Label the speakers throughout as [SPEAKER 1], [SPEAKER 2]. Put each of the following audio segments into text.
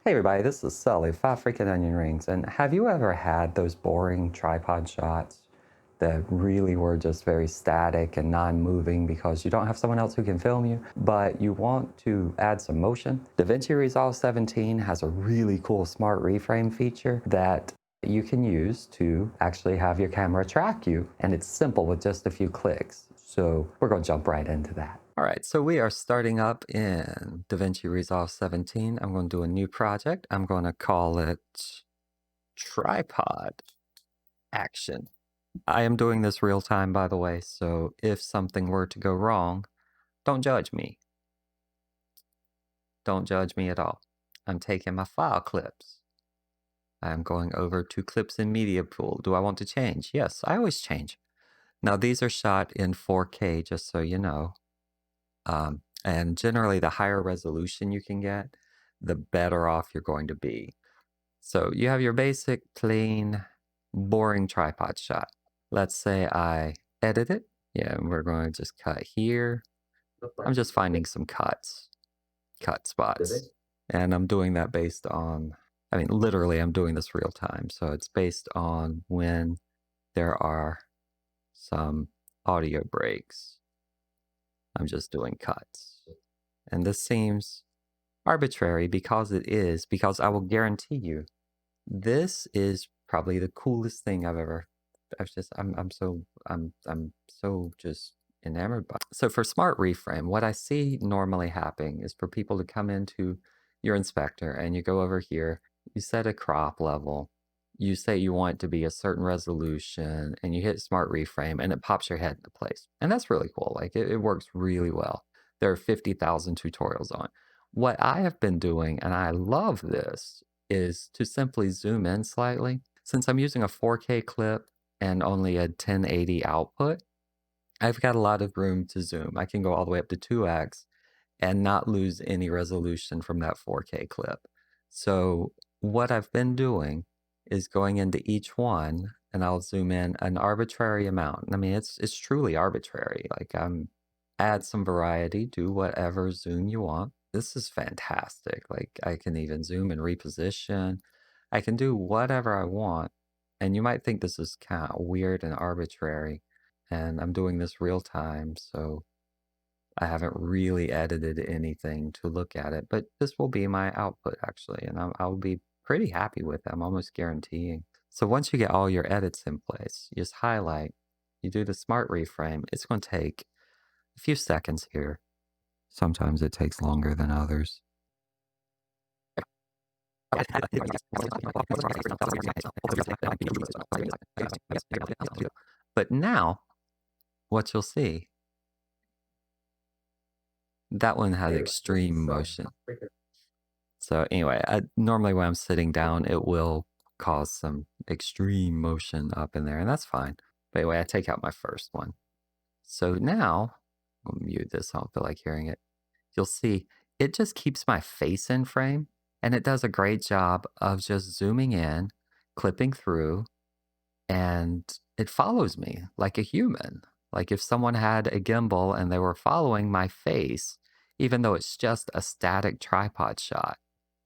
[SPEAKER 1] Hey everybody, this is Sully, 5 freaking onion rings. And have you ever had those boring tripod shots that really were just very static and non-moving because you don't have someone else who can film you, but you want to add some motion? Davinci Resolve 17 has a really cool Smart Reframe feature that you can use to actually have your camera track you, and it's simple with just a few clicks. So we're going to jump right into that. All right, so we are starting up in Davinci Resolve 17. I'm going to do a new project. I'm going to call it Tripod Action. I am doing this real time, by the way, so if something were to go wrong, don't judge me. Don't judge me at all. I'm taking my file clips. I'm going over to Clips in Media Pool. Do I want to change? Yes, I always change. Now, these are shot in 4K, just so you know. And generally, the higher resolution you can get, the better off you're going to be. So you have your basic, plain, boring tripod shot. Let's say I edit it. Yeah, we're going to just cut here. I'm just finding some cut spots. And I'm doing that based on, I mean, literally, I'm doing this real time. So it's based on when there are some audio breaks. I'm just doing cuts. And this seems arbitrary because it is, because I will guarantee you, this is probably the coolest thing I'm so just enamored by. So for Smart Reframe, what I see normally happening is for people to come into your inspector and you go over here, you set a crop level, you say you want it to be a certain resolution, and you hit Smart Reframe and it pops your head into place. And that's really cool. Like it works really well. There are 50,000 tutorials on it. What I have been doing, and I love this, is to simply zoom in slightly. Since I'm using a 4K clip and only a 1080 output, I've got a lot of room to zoom. I can go all the way up to 2x and not lose any resolution from that 4K clip. So what I've been doing is going into each one and I'll zoom in an arbitrary amount. I mean, it's truly arbitrary. Like add some variety, do whatever zoom you want. This is fantastic. Like I can even zoom and reposition. I can do whatever I want. And you might think this is kind of weird and arbitrary. And I'm doing this real time, so I haven't really edited anything to look at it, but this will be my output actually, and I'll be pretty happy with it. I'm almost guaranteeing. So once you get all your edits in place, you just highlight, you do the Smart Reframe. It's going to take a few seconds here. Sometimes it takes longer than others. But now, what you'll see, that one has extreme motion. So anyway, normally when I'm sitting down, it will cause some extreme motion up in there, and that's fine. But anyway, I take out my first one. So now, I'll mute this, I don't feel like hearing it. You'll see it just keeps my face in frame, and it does a great job of just zooming in, clipping through, and it follows me like a human. Like if someone had a gimbal and they were following my face, even though it's just a static tripod shot.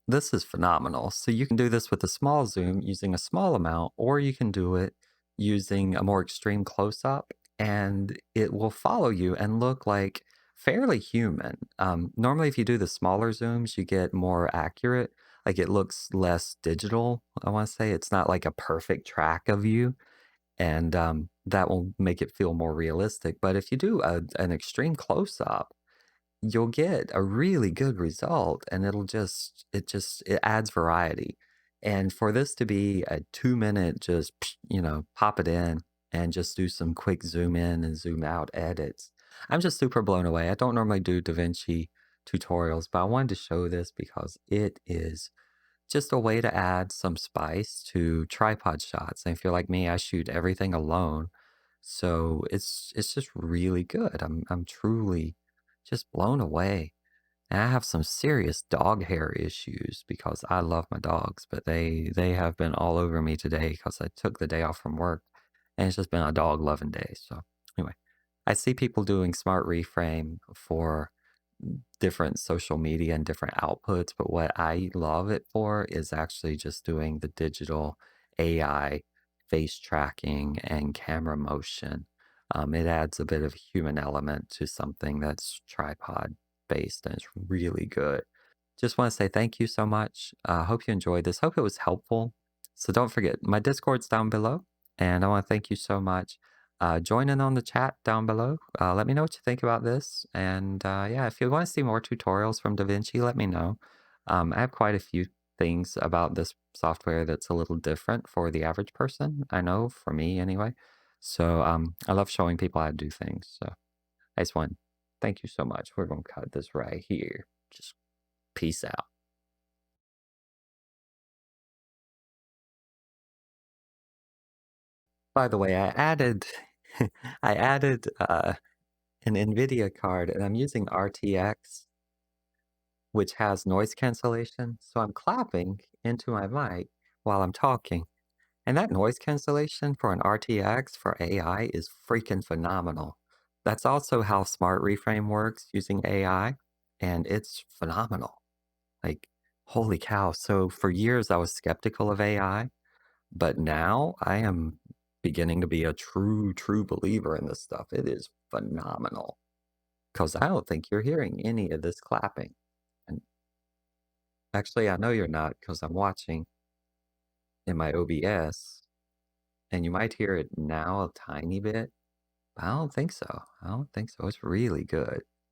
[SPEAKER 1] This is phenomenal. So you can do this with a small zoom using a small amount, or you can do it using a more extreme close-up, and it will follow you and look like fairly human. Normally, if you do the smaller zooms, you get more accurate. Like it looks less digital, I want to say. It's not like a perfect track of you, and that will make it feel more realistic. But if you do an extreme close-up, you'll get a really good result, and it adds variety. And for this to be a 2-minute just, pop it in and just do some quick zoom in and zoom out edits, I'm just super blown away. I don't normally do DaVinci tutorials, but I wanted to show this because it is just a way to add some spice to tripod shots. And if you're like me, I shoot everything alone. So it's just really good. I'm truly just blown away. And I have some serious dog hair issues because I love my dogs, but they have been all over me today because I took the day off from work, and it's just been a dog loving day. So anyway, I see people doing Smart Reframe for different social media and different outputs, but what I love it for is actually just doing the digital AI face tracking and camera motion. It adds a bit of human element to something that's tripod based and it's really good. Just want to say thank you so much. Hope you enjoyed this. Hope it was helpful. So don't forget, my Discord's down below. And I want to thank you so much. Join in on the chat down below. Let me know what you think about this. And yeah, if you want to see more tutorials from Davinci, let me know. I have quite a few things about this software that's a little different for the average person. I know for me anyway. So I love showing people how to do things. So I just want thank you so much. We're going to cut this right here. Just peace out. By the way, I added I added an NVIDIA card and I'm using RTX, which has noise cancellation. So I'm clapping into my mic while I'm talking. And that noise cancellation for an RTX for AI is freaking phenomenal. That's also how Smart Reframe works using AI, and it's phenomenal. Like, holy cow. So for years I was skeptical of AI, but now I am beginning to be a true believer in this stuff. It is phenomenal. Because I don't think you're hearing any of this clapping. And actually, I know you're not because I'm watching in my OBS, and you might hear it now a tiny bit. But I don't think so. I don't think so. It's really good.